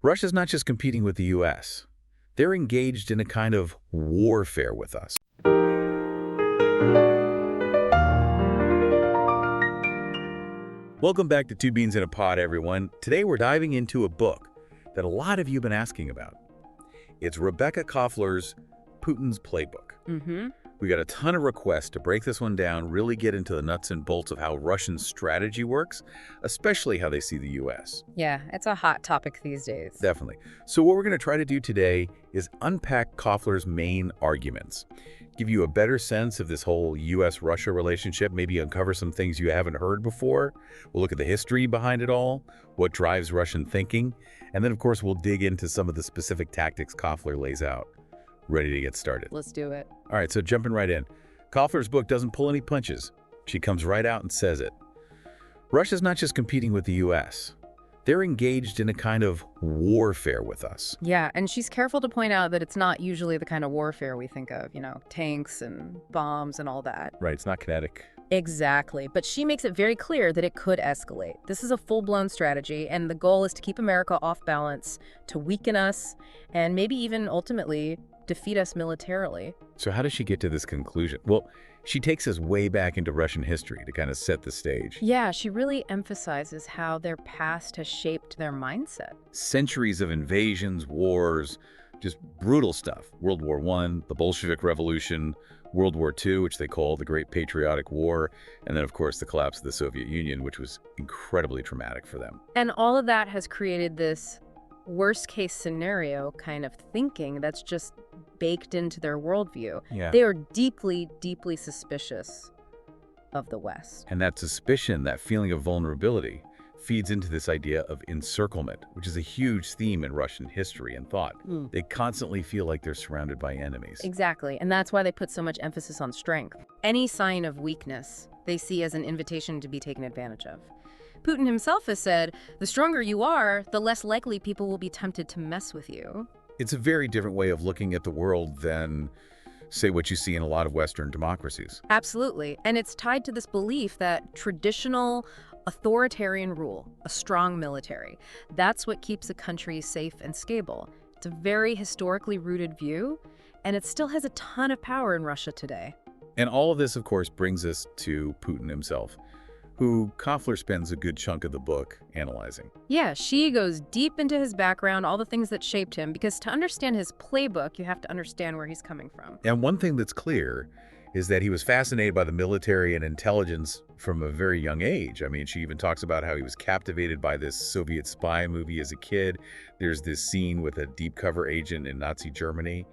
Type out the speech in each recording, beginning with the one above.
Russia's not just competing with the US. They're engaged in a kind of warfare with us. Welcome back to Two Beans in a Pod, everyone. Today we're diving into a book that a lot of you have been asking about. It's Rebekah Koffler's Putin's Playbook. We got a ton of requests to break this one down, really get into the nuts and bolts of how Russian strategy works, especially how they see the U.S. Yeah, it's a hot topic these days. Definitely. So what we're going to try to do today is unpack Koffler's main arguments, give you a better sense of this whole U.S.-Russia relationship, maybe uncover some things you haven't heard before. We'll look at the history behind it all, what drives Russian thinking, and then, of course, we'll dig into some of the specific tactics Koffler lays out. Ready to get started? Let's do it. All right, so jumping right in. Koffler's book doesn't pull any punches. She comes right out and says it. Russia's not just competing with the U.S. They're engaged in a kind of warfare with us. Yeah, and she's careful to point out that it's not usually the kind of warfare we think of, tanks and bombs and all that. Right, it's not kinetic. Exactly, but she makes it very clear that it could escalate. This is a full-blown strategy, and the goal is to keep America off balance, to weaken us, and maybe even ultimately defeat us militarily. So how does she get to this conclusion? Well, she takes us way back into Russian history to kind of set the stage. Yeah, she really emphasizes how their past has shaped their mindset. Centuries of invasions, wars, just brutal stuff. World War I, the Bolshevik Revolution, World War II, which they call the Great Patriotic War, and then, of course, the collapse of the Soviet Union, which was incredibly traumatic for them. And all of that has created this worst-case scenario kind of thinking that's just baked into their worldview. Yeah. They are deeply, deeply suspicious of the West. And that suspicion, that feeling of vulnerability, feeds into this idea of encirclement, which is a huge theme in Russian history and thought. They constantly feel like they're surrounded by enemies. Exactly, and that's why they put so much emphasis on strength. Any sign of weakness they see as an invitation to be taken advantage of. Putin himself has said, the stronger you are, the less likely people will be tempted to mess with you. It's a very different way of looking at the world than, say, what you see in a lot of Western democracies. Absolutely, and it's tied to this belief that traditional authoritarian rule, a strong military, that's what keeps a country safe and stable. It's a very historically rooted view, and it still has a ton of power in Russia today. And all of this, of course, brings us to Putin himself, who Koffler spends a good chunk of the book analyzing. Yeah, she goes deep into his background, all the things that shaped him, because to understand his playbook, you have to understand where he's coming from. And one thing that's clear is that he was fascinated by the military and intelligence from a very young age. I mean, she even talks about how he was captivated by this Soviet spy movie as a kid. There's this scene with a deep cover agent in Nazi Germany,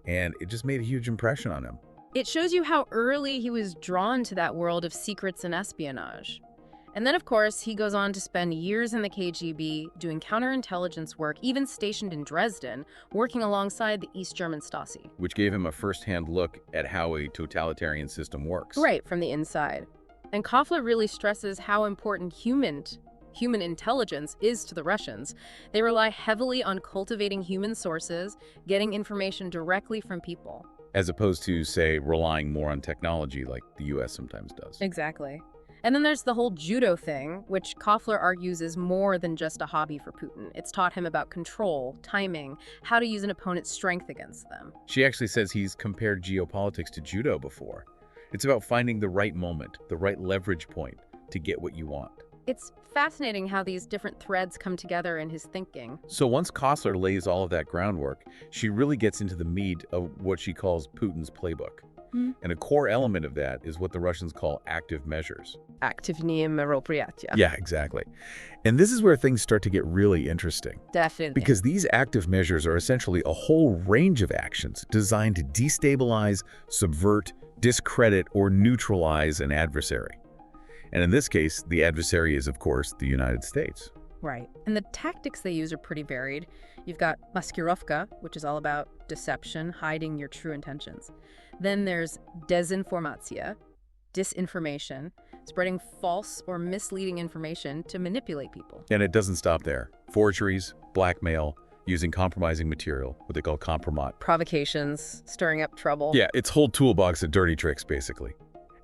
and it just made a huge impression on him. It shows you how early he was drawn to that world of secrets and espionage. And then, of course, he goes on to spend years in the KGB doing counterintelligence work, even stationed in Dresden, working alongside the East German Stasi. Which gave him a first-hand look at how a totalitarian system works. Right, from the inside. And Koffler really stresses how important human intelligence is to the Russians. They rely heavily on cultivating human sources, getting information directly from people. As opposed to, say, relying more on technology like the U.S. sometimes does. Exactly. And then there's the whole judo thing, which Koffler argues is more than just a hobby for Putin. It's taught him about control, timing, how to use an opponent's strength against them. She actually says he's compared geopolitics to judo before. It's about finding the right moment, the right leverage point to get what you want. It's fascinating how these different threads come together in his thinking. So once Koffler lays all of that groundwork, she really gets into the meat of what she calls Putin's playbook. And a core element of that is what the Russians call active measures. Activnie мероприятия. Yeah, exactly. And this is where things start to get really interesting. Definitely. Because these active measures are essentially a whole range of actions designed to destabilize, subvert, discredit, or neutralize an adversary. And in this case, the adversary is, of course, the United States. Right. And the tactics they use are pretty varied. You've got maskirovka, which is all about deception, hiding your true intentions. Then there's dezinformatia, disinformation, spreading false or misleading information to manipulate people. And it doesn't stop there. Forgeries, blackmail, using compromising material, what they call compromat. Provocations, stirring up trouble. Yeah, it's whole toolbox of dirty tricks, basically.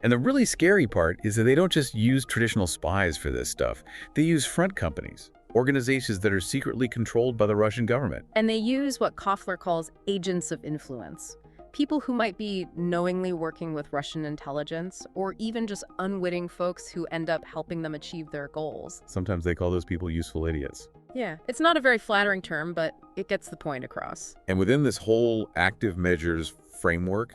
And the really scary part is that they don't just use traditional spies for this stuff. They use front companies, organizations that are secretly controlled by the Russian government. And they use what Koffler calls agents of influence. People who might be knowingly working with Russian intelligence, or even just unwitting folks who end up helping them achieve their goals. Sometimes they call those people useful idiots. Yeah, it's not a very flattering term, but it gets the point across. And within this whole active measures framework,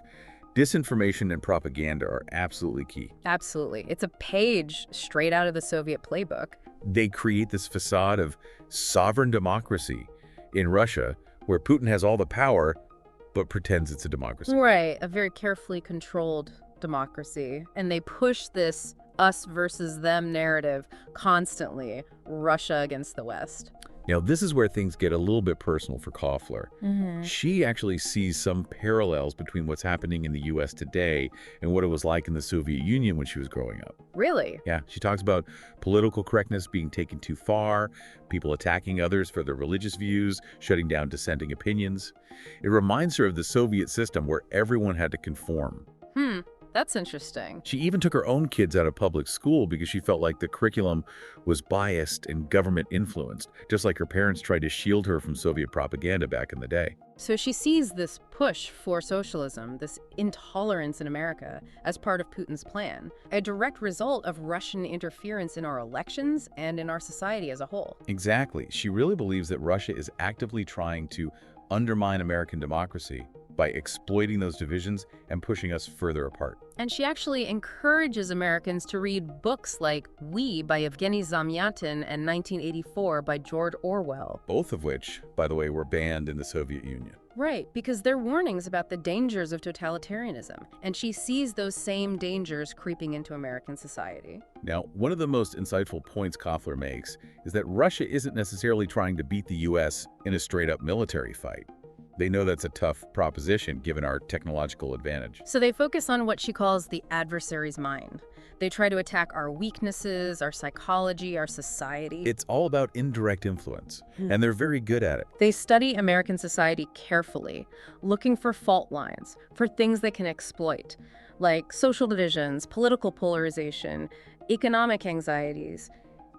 disinformation and propaganda are absolutely key. Absolutely. It's a page straight out of the Soviet playbook. They create this facade of sovereign democracy in Russia, where Putin has all the power, but pretends it's a democracy. Right, a very carefully controlled democracy. And they push this us versus them narrative constantly, Russia against the West. Now, this is where things get a little bit personal for Koffler. She actually sees some parallels between what's happening in the U.S. today and what it was like in the Soviet Union when she was growing up. Really? Yeah, she talks about political correctness being taken too far, people attacking others for their religious views, shutting down dissenting opinions. It reminds her of the Soviet system where everyone had to conform. That's interesting. She even took her own kids out of public school because she felt like the curriculum was biased and government influenced, just like her parents tried to shield her from Soviet propaganda back in the day. So she sees this push for socialism, this intolerance in America, as part of Putin's plan, a direct result of Russian interference in our elections and in our society as a whole. Exactly. She really believes that Russia is actively trying to undermine American democracy by exploiting those divisions and pushing us further apart. And she actually encourages Americans to read books like We by Evgeny Zamyatin and 1984 by George Orwell. Both of which, by the way, were banned in the Soviet Union. Right, because they're warnings about the dangers of totalitarianism, and she sees those same dangers creeping into American society. Now, one of the most insightful points Koffler makes is that Russia isn't necessarily trying to beat the U.S. in a straight-up military fight. They know that's a tough proposition given our technological advantage. So they focus on what she calls the adversary's mind. They try to attack our weaknesses, our psychology, our society. It's all about indirect influence, and they're very good at it. They study American society carefully, looking for fault lines, for things they can exploit, like social divisions, political polarization, economic anxieties,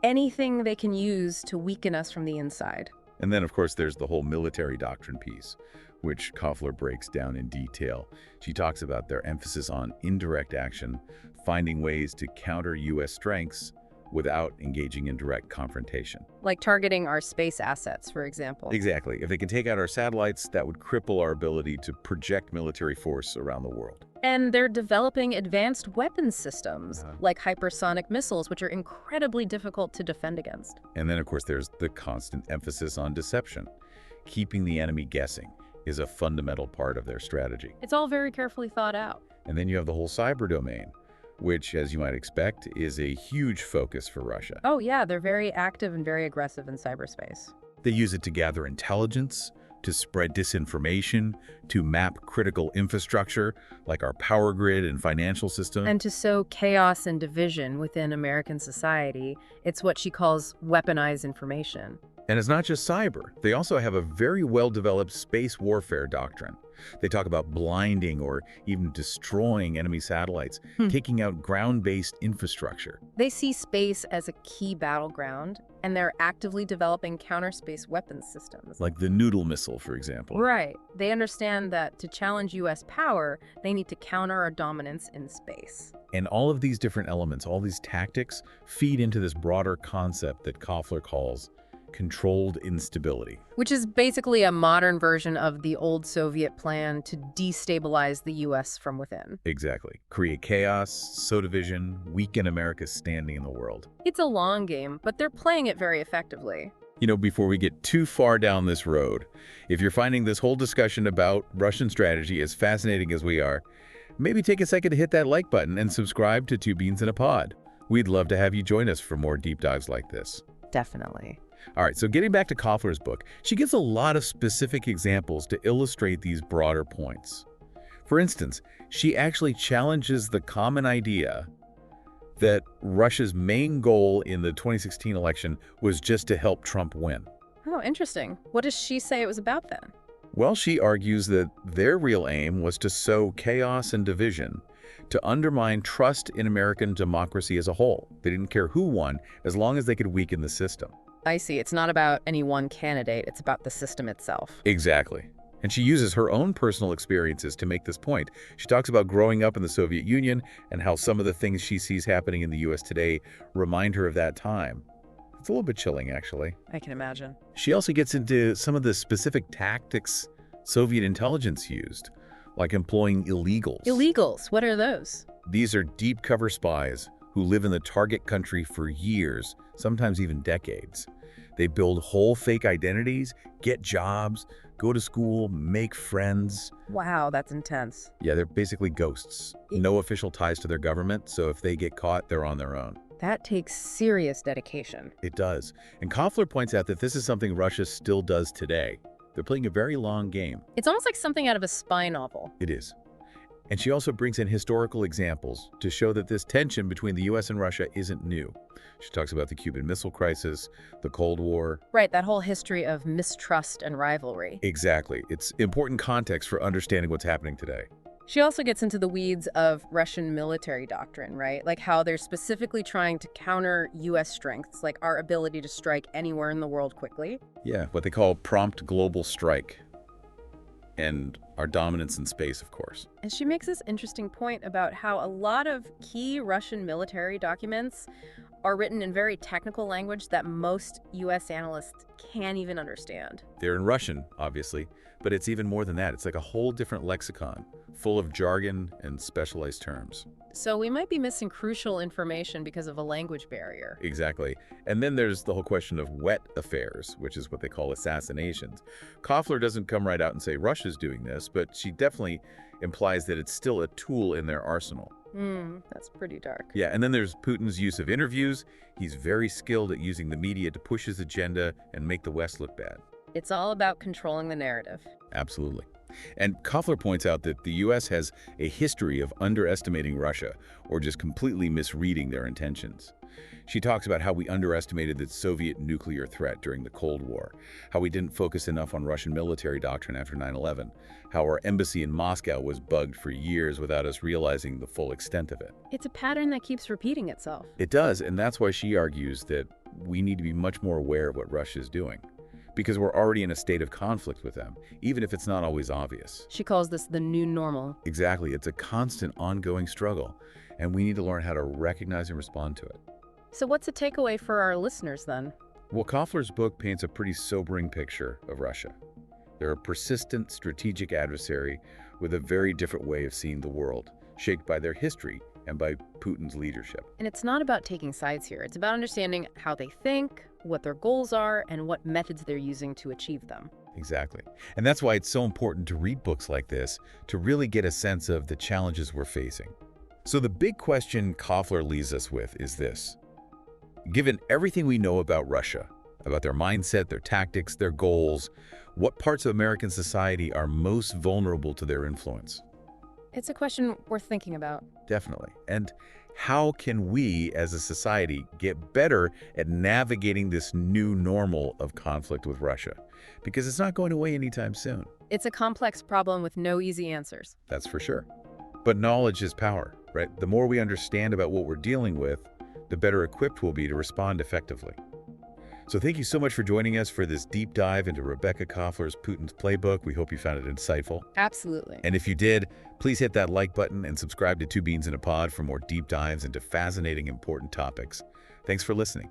anything they can use to weaken us from the inside. And then, of course, there's the whole military doctrine piece, which Koffler breaks down in detail. She talks about their emphasis on indirect action, finding ways to counter U.S. strengths without engaging in direct confrontation. Like targeting our space assets, for example. Exactly. If they can take out our satellites, that would cripple our ability to project military force around the world. And they're developing advanced weapons systems, like hypersonic missiles, which are incredibly difficult to defend against. And then, of course, there's the constant emphasis on deception. Keeping the enemy guessing is a fundamental part of their strategy. It's all very carefully thought out. And then you have the whole cyber domain, which, as you might expect, is a huge focus for Russia. Oh yeah, they're very active and very aggressive in cyberspace. They use it to gather intelligence, to spread disinformation, to map critical infrastructure like our power grid and financial system. And to sow chaos and division within American society. It's what she calls weaponized information. And it's not just cyber. They also have a very well-developed space warfare doctrine. They talk about blinding or even destroying enemy satellites, taking out ground-based infrastructure. They see space as a key battleground, and they're actively developing counter-space weapons systems. Like the Noodle missile, for example. Right. They understand that to challenge U.S. power, they need to counter our dominance in space. And all of these different elements, all these tactics, feed into this broader concept that Koffler calls controlled instability. Which is basically a modern version of the old Soviet plan to destabilize the U.S. from within. Exactly. Create chaos, sow division, weaken America's standing in the world. It's a long game, but they're playing it very effectively. You know, before we get too far down this road, if you're finding this whole discussion about Russian strategy as fascinating as we are, maybe take a second to hit that like button and subscribe to Two Beans in a Pod. We'd love to have you join us for more deep dives like this. Definitely. All right, so getting back to Koffler's book, she gives a lot of specific examples to illustrate these broader points. For instance, she actually challenges the common idea that Russia's main goal in the 2016 election was just to help Trump win. Oh, interesting. What does she say it was about then? Well, she argues that their real aim was to sow chaos and division, to undermine trust in American democracy as a whole. They didn't care who won, as long as they could weaken the system. I see. It's not about any one candidate. It's about the system itself. Exactly. And she uses her own personal experiences to make this point. She talks about growing up in the Soviet Union and how some of the things she sees happening in the U.S. today remind her of that time. It's a little bit chilling, actually. I can imagine. She also gets into some of the specific tactics Soviet intelligence used, like employing illegals. Illegals, what are those? These are deep cover spies who live in the target country for years, sometimes even decades. They build whole fake identities, get jobs, go to school, make friends. Wow, that's intense. Yeah, they're basically ghosts. No official ties to their government, so if they get caught, they're on their own. That takes serious dedication. It does. And Koffler points out that this is something Russia still does today. They're playing a very long game. It's almost like something out of a spy novel. It is. And she also brings in historical examples to show that this tension between the U.S. and Russia isn't new. She talks about the Cuban Missile Crisis, the Cold War. Right, that whole history of mistrust and rivalry. Exactly. It's important context for understanding what's happening today. She also gets into the weeds of Russian military doctrine, right? Like how they're specifically trying to counter U.S. strengths, like our ability to strike anywhere in the world quickly. Yeah, what they call prompt global strike. And our dominance in space, of course. And she makes this interesting point about how a lot of key Russian military documents are written in very technical language that most U.S. analysts can't even understand. They're in Russian, obviously, but it's even more than that. It's like a whole different lexicon, full of jargon and specialized terms. So we might be missing crucial information because of a language barrier. Exactly. And then there's the whole question of wet affairs, which is what they call assassinations. Koffler doesn't come right out and say Russia's doing this, but she definitely implies that it's still a tool in their arsenal. That's pretty dark. Yeah, and then there's Putin's use of interviews. He's very skilled at using the media to push his agenda and make the West look bad. It's all about controlling the narrative. Absolutely. And Koffler points out that the U.S. has a history of underestimating Russia or just completely misreading their intentions. She talks about how we underestimated the Soviet nuclear threat during the Cold War, how we didn't focus enough on Russian military doctrine after 9/11, how our embassy in Moscow was bugged for years without us realizing the full extent of it. It's a pattern that keeps repeating itself. It does, and that's why she argues that we need to be much more aware of what Russia is doing, because we're already in a state of conflict with them, even if it's not always obvious. She calls this the new normal. Exactly. It's a constant, ongoing struggle, and we need to learn how to recognize and respond to it. So what's a takeaway for our listeners then? Well, Koffler's book paints a pretty sobering picture of Russia. They're a persistent, strategic adversary with a very different way of seeing the world, shaped by their history and by Putin's leadership. And it's not about taking sides here. It's about understanding how they think, what their goals are, and what methods they're using to achieve them. Exactly. And that's why it's so important to read books like this to really get a sense of the challenges we're facing. So the big question Koffler leaves us with is this. Given everything we know about Russia, about their mindset, their tactics, their goals, what parts of American society are most vulnerable to their influence? It's a question worth thinking about. Definitely. And how can we as a society get better at navigating this new normal of conflict with Russia? Because it's not going away anytime soon. It's a complex problem with no easy answers. That's for sure. But knowledge is power, right? The more we understand about what we're dealing with, the better equipped we'll be to respond effectively. So thank you so much for joining us for this deep dive into Rebekah Koffler's Putin's Playbook. We hope you found it insightful. Absolutely. And if you did, please hit that like button and subscribe to Two Beans in a Pod for more deep dives into fascinating, important topics. Thanks for listening.